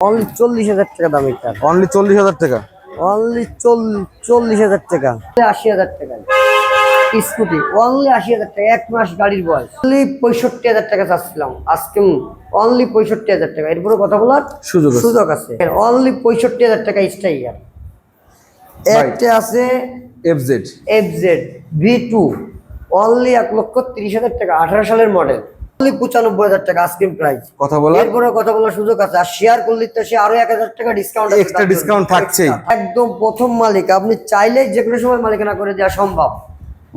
Only 40,000 টাকা দাম এটা। অনলি 40,000 টাকা। অনলি 40,000 টাকা। 80,000 টাকা স্কুটি অনলি 80,000 টাকা। 1 মাস গাড়ির বয়স। অনলি 65,000 টাকা চাচ্ছিলাম আজকে। অনলি 65,000 টাকা। এরপরে কথা বলার সুযোগ আছে। অনলি 65,000 টাকা স্টাইগার। একটা আছে এফজেড V2 অনলি 1,30,000 টাকা। 18 সালের মডেল। অনলি 95,000 টাকা আস্কিং প্রাইস। কথা বলা এরপরে কথা বলার সুযোগ আছে। আর শেয়ার করলে তো সে আরো 1,000 টাকা ডিসকাউন্ট আছে। এক্সট্রা ডিসকাউন্ট থাকছেই। একদম প্রথম মালিক, আপনি চাইলে যে কোনো সময় মালিকানা করে দেওয়া সম্ভব।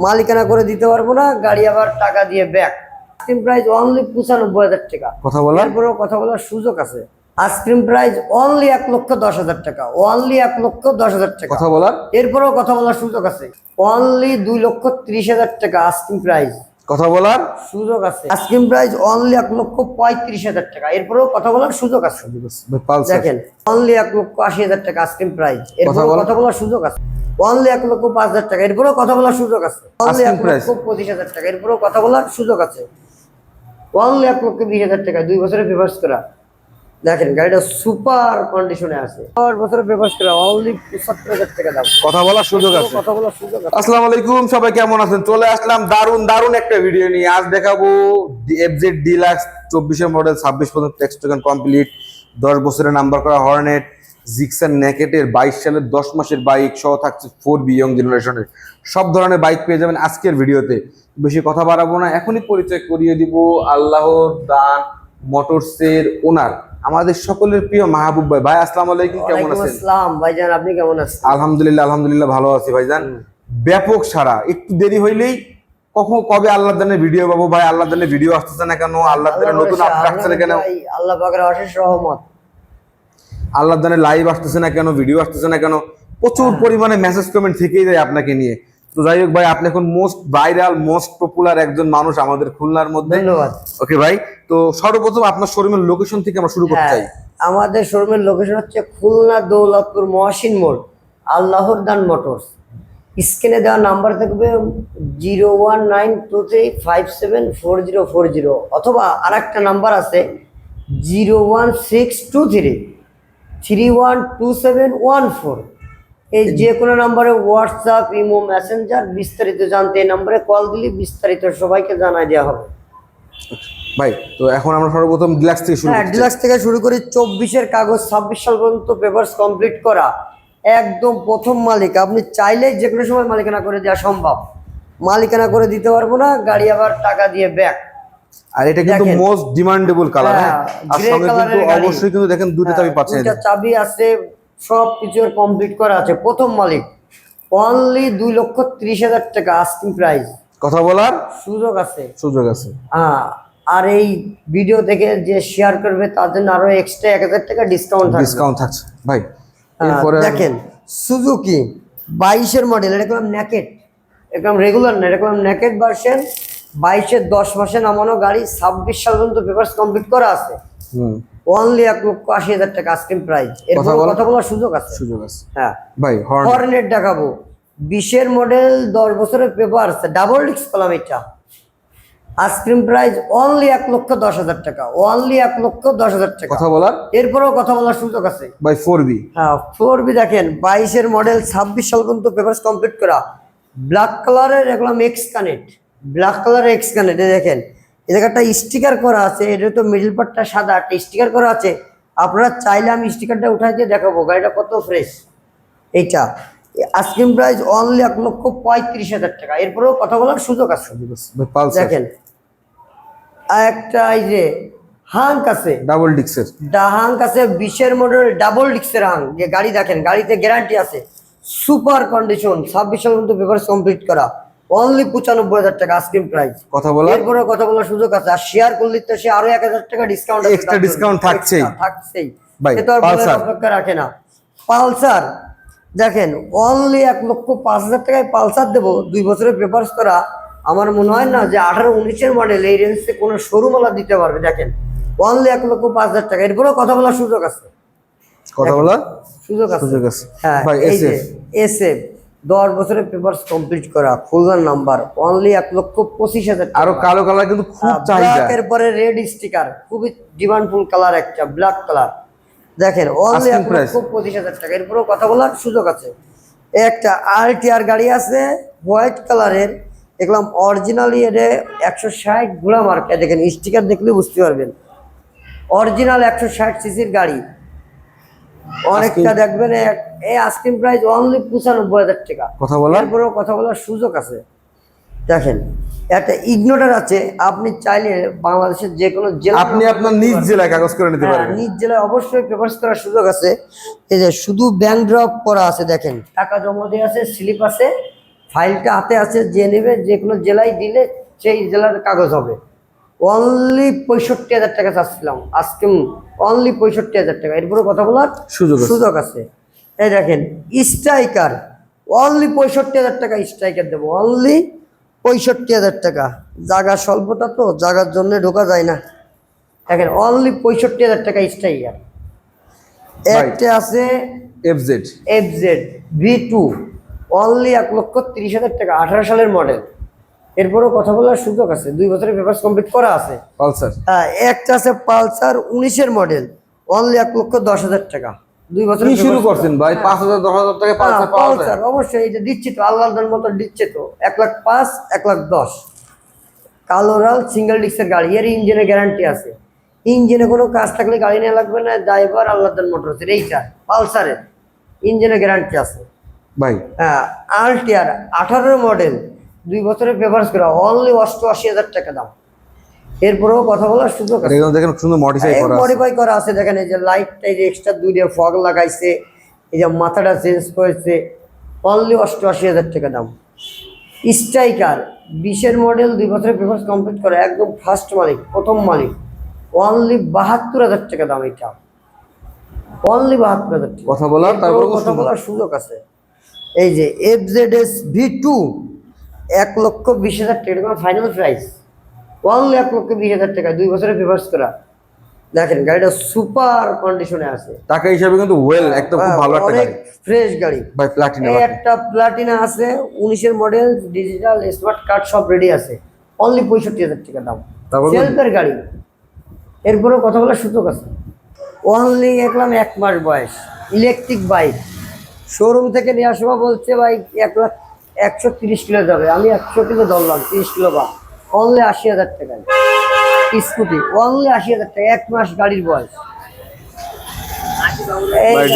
মালিকানা করে দিতে পারবো না, গাড়ি আবার টাকা দিয়ে ব্যাক। আস্কিং প্রাইস অনলি 95,000 টাকা। কথা বলা এরপরেও কথা বলার সুযোগ আছে। আইসক্রিম প্রাইস অনলি 1,10,000 টাকা। অনলি 1,10,000 টাকা। কথা বলার এরপরেও কথা বলার সুযোগ আছে। অনলি 2,30,000 টাকা আইসক্রিম প্রাইস। কথা বলার সুযোগ আছে। আইসক্রিম প্রাইস অনলি 1,35,000 টাকা। এরপরেও কথা বলার সুযোগ আছে। দেখেন অনলি 1,80,000 টাকা আইসক্রিম প্রাইস। এরপরেও কথা বলার সুযোগ আছে। অনলি 1,05,000 টাকা। এরপরেও কথা বলার সুযোগ আছে। অনলি 1,25,000 টাকা। এরপরেও কথা বলার সুযোগ আছে। অনলি 1,20,000 টাকা। 2 বছরের পেপারস করা। দেখেন গাড়িটা সুপার কন্ডিশনে আছে। 4 বছরের পেপারস করা। অনলি 75,000 টাকা দাম। কথা বলার সুযোগ আছে। কথা বলার সুযোগ আছে। আসসালামু আলাইকুম, সবাই কেমন আছেন? চলে আসলাম দারুন একটা ভিডিও নিয়ে। আজ দেখাবো এফজেড ডিলাক্স 24 এর মডেল, 26 পর্যন্ত ট্যাক্স টোকেন কমপ্লিট, 10 বছরের নাম্বার করা হর্নেট, জিক্সার নেকেটের 22 সালের 10 মাসের বাইক সহ থাকছে 4B ইয়ং জেনারেশনের সব ধরনের বাইক পেয়ে যাবেন আজকের ভিডিওতে। বেশি কথা বাড়াবো না, এখনই পরিচয় করিয়ে দিব আল্লাহর দান মোটরসের ওনার, আমাদের সকলের প্রিয় মাহবুব ভাই। ভাই আসসালামু আলাইকুম, কেমন আছেন? আসসালাম ভাইজান, আপনি কেমন আছেন? আলহামদুলিল্লাহ ভালো আছি ভাইজান। ব্যাপক সারা, একটু দেরি হইলেই কবে আল্লাহর দানের ভিডিও পাবো ভাই? আল্লাহর দানের ভিডিও আসতেছে না কেন? আল্লাহর দানের নতুন আপডেট আসছে না কেন? আল্লাহ পাকের অশেষ রহমত। আল্লাহর দানের লাইভ আসতেছে না কেন? ভিডিও আসতেছে না কেন? প্রচুর পরিমাণে মেসেজ কমেন্ট থেকেই যায় আপনাকে নিয়ে। তো যাই হোক ভাই, আপনি এখন মোস্ট ভাইরাল মোস্ট পপুলার একজন মানুষ আমাদের খুলনার মধ্যে। ধন্যবাদ। ওকে ভাই, তো সর্বপ্রথম আপনার শোরুমের লোকেশন থেকে আমরা শুরু করতে চাই। আমাদের শোরুমের লোকেশন হচ্ছে খুলনা দৌলতপুর মহসিন মোড়, আল্লাহর দান মোটরস। স্ক্রিনে দেওয়া নাম্বার থাকবে 01923574040, অথবা আরেকটা নাম্বার আছে 01623312714। এই যে কোনো নাম্বারে হোয়াটসঅ্যাপ, ইমো, মেসেঞ্জার বিস্তারিত জানতে এই নাম্বারে কল দিলে বিস্তারিত সবাইকে জানাই দেওয়া হবে। ভাই তো এখন আমরা সর্বপ্রথম ডিলাক্স থেকে শুরু করি। ডিলাক্স থেকে শুরু করি। 24-এর কাগজ, 26 সাল পর্যন্ত পেপারস কমপ্লিট করা, একদম প্রথম মালিক। আপনি চাইলে যে কোনো সময় মালিকানা করে দেওয়া সম্ভব। মালিকানা করে দিতে পারবো না, গাড়ি আবার টাকা দিয়ে ব্যাক। আর এটা কিন্তু মোস্ট ডিমান্ডেবল কালার। হ্যাঁ, আর সঙ্গে কিন্তু অবশ্যই কিন্তু দেখেন দুটো চাবি পাচ্ছেন। দুটো চাবি আছে, সব কিছু কমপ্লিট করা আছে। প্রথম মালিক। অনলি 2,30,000 টাকা আস্কিং প্রাইস। কথা বলার সুযোগ আছে। হ্যাঁ, আর এই ভিডিও থেকে যে শেয়ার করবে তার জন্য আরো এক্সট্রা 1,000 টাকা ডিসকাউন্ট থাকছে ভাই। এরপরে দেখেন সুজুকি 22-এর মডেল। এটা করলাম নেকেট, একদম রেগুলার না, এটা করলাম নেকেট ভার্সন। 22-এর 10 মাসে নামানো গাড়ি, 26 সাল পর্যন্ত পেপারস কমপ্লিট করা আছে। অনলি 1,80,000 টাকা আস্কিং প্রাইস। এরপর কথা বলার সুযোগ আছে। হ্যাঁ ভাই, হর্নেট দেখাবো 20-এর মডেল, 10 বছরের পেপার, ডাবল ডিস্ক কলাম। এটা আইসক্রিম প্রাইস অনলি 1,10,000 টাকা। অনলি 1,10,000 টাকা। কথা বলার এরপরেও কথা বলার সুযোগ আছে। ভাই 4B। হ্যাঁ 4B দেখেন 22-এর মডেল, 26 সাল পর্যন্ত পেপারস কমপ্লিট করা, ব্ল্যাক কালারের। এগুলো এক্স কানেক্ট, ব্ল্যাক কালারের এক্স কানেক্ট। দেখেন এই জায়গাটা স্টিকার করা আছে। এটা তো মিডল পার্টটা সাদা, একটা স্টিকার করা আছে। আপনারা চাইলে আমি স্টিকারটা উঠাই দিয়ে দেখাবো গাড়িটা কত ফ্রেশ। এইটা আইসক্রিম প্রাইস অনলি 1,35,000 টাকা। এরপরেও কথা বলার সুযোগ আছে। দেখেন একটা এই যে হাঙ্ক আছে, ডাবল ডিক্সের হাঙ্ক আছে 20-এর মডেল, ডাবল ডিক্সের হাঙ্ক। যে গাড়ি দেখেন, গাড়িতে গ্যারান্টি আছে, সুপার কন্ডিশন, 26 সাল পর্যন্ত পেপারস কমপ্লিট করা। অনলি 95,000 টাকা আইসক্রিম প্রাইস। কথা বলা এরপরে কথা বলার সুযোগ আছে। আর শেয়ার করলে তো সে আরো 1,000 টাকা ডিসকাউন্ট, এক্সট্রা ডিসকাউন্ট থাকছেই। সে তো আর অপেক্ষা রাখে না। পালসার দেখেন অনলি 1,05,000 টাকায় পালসার দেবো, 2 বছরের পেপারস করা। আমার মনে হয় না যে 18-19-এর মডেল এই রেঞ্জে কোনো শোরুম আলা দিতে পারবে। দেখেন অনলি 1,05,000 টাকা। এরপরেও কথা বলার সুযোগ আছে। হ্যাঁ এই যে এসএফ 10 বছরের পেপারস কমপ্লিট করা, খুলনার নাম্বার, অনলি 1,25,000 টাকা। আরো কালো কালার কিন্তু খুব চাহিদা। ব্ল্যাকের পরে রেড স্টিকার, খুবই ডিমান্ডফুল কালার একটা ব্ল্যাক কালার। দেখেন অনলি Asking price। 1,25,000 টাকা, এরপরেও কথা বলার সুযোগ আছে। একটা আরটিআর গাড়ি আছে হোয়াইট কালারের, দেখলাম অরিজিনালি এটা 160 ঘোড়া মার্কা, দেখেন স্টিকার দেখলে বুঝতে পারবেন অরিজিনাল 160 সিসির গাড়ি। অনেকটা দেখবেন এই আস্কিং প্রাইস অনলি 95,000 টাকা। কথা বলার এরপরেও কথা বলার সুযোগ আছে। দেখেন একটা ইগনোটার আছে, আপনি চাইলে বাংলাদেশের যে কোনো জেলা আপনি আপনার নিজ জেলায় কাগজ করে নিতে পারবেন। নিজ জেলায় অবশ্যই পেপারস করার সুযোগ আছে। এই যে শুধু ব্যাংক ড্রপ করা আছে, দেখেন টাকা জমা দিয়ে আছে, স্লিপ আছে, ফাইলটা হাতে আছে, যে নেবে যে কোনো জেলায় দিলে সেই জেলার কাগজ হবে। অনলি 65,000 টাকা চাচ্ছিলাম আজকে, অনলি 65,000 টাকা। এরপরে কথা বলার সুযোগ আছে। এই দেখেন স্ট্রাইকার অনলি 65,000 টাকা, স্ট্রাইকার দেবো অনলি 65,000 টাকা। জায়গা স্বল্পতা তো, জায়গার জন্য ঢোকা যায় না। দেখেন অনলি 65,000 টাকা স্ট্রাইকার। একটা আছে এফজেড V2 অনলি 1,30,000 টাকা, 18 সালের মডেল। এরপরও কথা বলার সুযোগ আছে, 2 বছরের পেপারস কমপ্লিট করা আছে। পালসার একটা আছে পালসার 19-এর মডেল অনলি 1,10,000 টাকা, 2 বছর কি শুরু করছেন ভাই? 5,000 10,000 টাকা পালসার পাওয়া যায়? পালসার অবশ্যই এটা দিচ্ছে তো, আল্লাহর মতো দিচ্ছে তো। 1,05,000 1,10,000 কালো লাল সিঙ্গেল ডিস্কের গাড়ি, এর ইঞ্জিনের গ্যারান্টি আছে। ইঞ্জিনে কোনো কাজ থাকলে গাড়ি নেওয়া লাগবে না, ড্রাইভার আল্লাহর মোটরসের এইটা পালসারের ইঞ্জিনের গ্যারান্টি আছে ভাই। আরটিআর 18 মডেল 2 বছরের পেপারস করা অনলি 88,000 টাকা দাম। এরপরেও কথা বলার সুযোগ আছে। এখানে দেখেন সুন্দর মডিফাই করা আছে। মডিফাই করা আছে, দেখেন এই যে লাইটটা, এই যে এক্সট্রা 2 ফগ লাগাইছে, এই যে মাথাটা চেঞ্জ করেছে, অনলি 88,000 টাকা দাম। স্ট্রাইকার 20-এর মডেল 2 বছরের পেপারস কমপ্লিট করা, একদম ফার্স্ট মালিক, প্রথম মালিক, অনলি 72,000 টাকা দাম। এটা অনলি 72,000 টাকা। কথা বলার তারপর কথা বলার সুযোগ আছে। এই যে FZS V2 1,20,000 টাকা, এটা ফাইনাল প্রাইস অনলি 1,20,000 টাকা, 2 বছরের পেপারস করা। দেখেন গাড়িটা সুপার কন্ডিশনে আছে, টাকা হিসাবে কিন্তু ওয়েল, একদম খুব ভালো একটা অনেক গাড়ি ফ্রেশ গাড়ি ভাই। প্লাটিনা একটা প্লাটিনা আছে 19-এর মডেল, ডিজিটাল স্মার্ট কার্ড সব রেডি আছে, অনলি 65,000 টাকা দাম। তারপর সেলফের গাড়ি। এরপরেও কথা বলার সুযোগ আছে। অনলি দেখলাম 1 মাস বয়স, ইলেকট্রিক বাইক, শোরুম থেকে নিয়ে আসবা বলছে ভাই 1,30 কিলো যাবে, আমি 100 কিলো ধরলাম, 30 কিলো বা অনলি 80,000 টাকা। স্কুটি অনলি 80,000 টাকা, 1 মাস গাড়ির বয়স। ভাই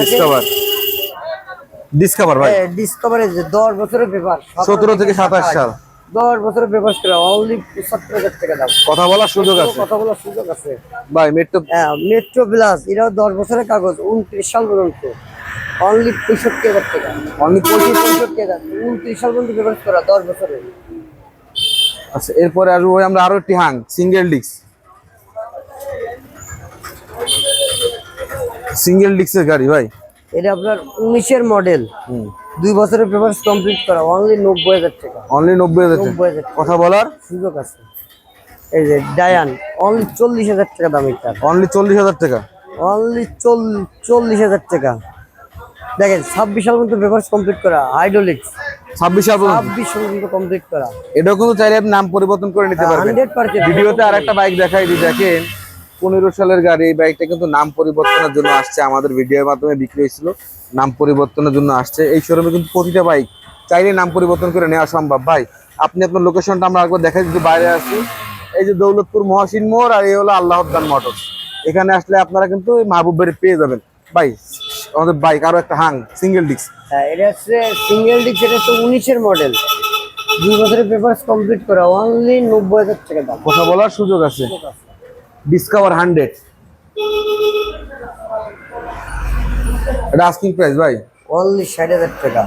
ডিসকভার ভাই, ডিসকভারের 10 বছরের পেপার, 17 থেকে 27 সাল, 10 বছরের পেপার করে অনলি 75,000 টাকা দাম। কথা বলার সুযোগ আছে। কথা বলার সুযোগ আছে ভাই। মেট্রো প্লাস এটাও 10 বছরের কাগজ, 29 সাল পর্যন্ত, অনলি 65,000 টাকা, অনলি 65,000, 29 সাল পর্যন্ত পেপার করা, 10 বছরের। আচ্ছা, এরপরে আসবো ভাই আমরা আরো একটি সিঙ্গেল ডিস্কের গাড়ি ভাই। এটা আপনার 19-এর মডেল, 2 বছরের পেপারস কমপ্লিট করা, অনলি 90,000 টাকা, অনলি 90,000 90,000 টাকা। কথা বলার সুযোগ আছে। এই যে ডায়ান অনলি 40,000 টাকা দাম, এটা অনলি 40,000 টাকা, অনলি 40,000 টাকা। দেখেন 26 সাল পর্যন্ত পেপারস কমপ্লিট করা, হাইড্রোলিক্স 26 সাল পর্যন্ত। 26 সাল পর্যন্ত কমপ্লিট করা। এটাও কিন্তু চাইলে আপনি নাম পরিবর্তন করে নিতে পারবেন। 100% ভিডিওতে আরেকটা বাইক দেখাই দিই, দেখেন 15 সালের গাড়ি। এই বাইকটা কিন্তু নাম পরিবর্তনের জন্য আসছে, আমাদের ভিডিওর মাধ্যমে বিক্রি হয়েছিল, নাম পরিবর্তনের জন্য আসছে। এই শোরুমে কিন্তু প্রতিটা বাইক চাইলে নাম পরিবর্তন করে নেওয়া সম্ভব। ভাই আপনি আপনার লোকেশনটা আমরা একবার দেখাই দিতে, বাইরে আসছি, এই যে দৌলতপুর মহসিন মোড়, আর এই হলো আল্লাহ উদ্যান মোটরস। এখানে আসলে আপনারা কিন্তু মাহবুব বাড়ি পেয়ে যাবেন। ভাই আমাদের বাইক আরো একটা সিঙ্গেল ডিস্ক, এটা হচ্ছে সিঙ্গেল ডিস্ক, এটা হচ্ছে 19-এর মডেল, 2 বছরের পেপারস কমপ্লিট করা, অনলি 90,000 টাকা দাম। কথা বলার সুযোগ আছে। ডিসকভার 100, এটা আস্কিং প্রাইস ভাই অনলি 60,000 টাকা,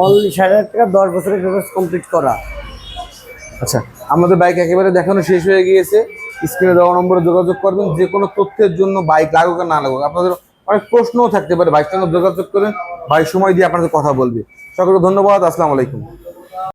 অনলি 60,000 টাকা, 10 বছরের পেপারস কমপ্লিট করা। আচ্ছা, আমাদের বাইক একেবারে দেখানো শেষ হয়ে গিয়েছে। স্ক্রিনে দেওয়া নম্বরে যোগাযোগ করবেন যে কোনো তথ্যের জন্য, বাইক লাগুক আর না লাগুক। আপনাদের অনেক প্রশ্নও থাকতে পারে, বাইক সঙ্গে যোগাযোগ করেন, ভাই সময় দিয়ে আপনাদের কথা বলবে। সকলকে ধন্যবাদ, আসসালামু আলাইকুম।